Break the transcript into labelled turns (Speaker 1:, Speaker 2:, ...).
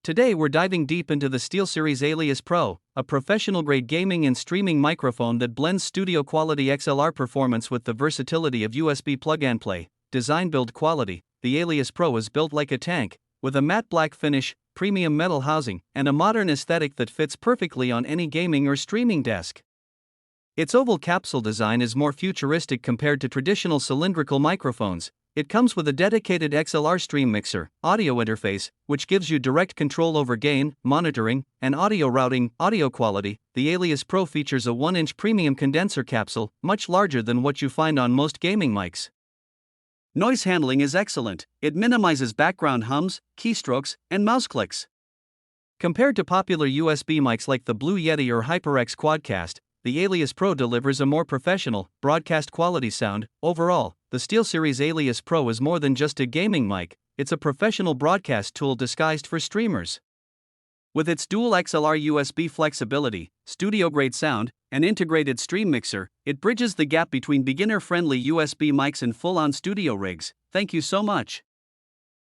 Speaker 1: Today we're diving deep into the SteelSeries Alias Pro, a professional-grade gaming and streaming microphone that blends studio-quality XLR performance with the versatility of USB plug-and-play. Design build quality: the Alias Pro is built like a tank, with a matte black finish, premium metal housing, and a modern aesthetic that fits perfectly on any gaming or streaming desk. Its oval capsule design is more futuristic compared to traditional cylindrical microphones. It comes with a dedicated XLR stream mixer, audio interface, which gives you direct control over gain, monitoring, and audio routing. Audio quality: the Alias Pro features a 1-inch premium condenser capsule, much larger than what you find on most gaming mics. Noise handling is excellent. It minimizes background hums, keystrokes, and mouse clicks. Compared to popular USB mics like the Blue Yeti or HyperX Quadcast, the Alias Pro delivers a more professional, broadcast-quality sound. Overall, the SteelSeries Alias Pro is more than just a gaming mic, it's a professional broadcast tool disguised for streamers. With its dual XLR USB flexibility, studio-grade sound, and integrated stream mixer, it bridges the gap between beginner-friendly USB mics and full-on studio rigs. Thank you so much.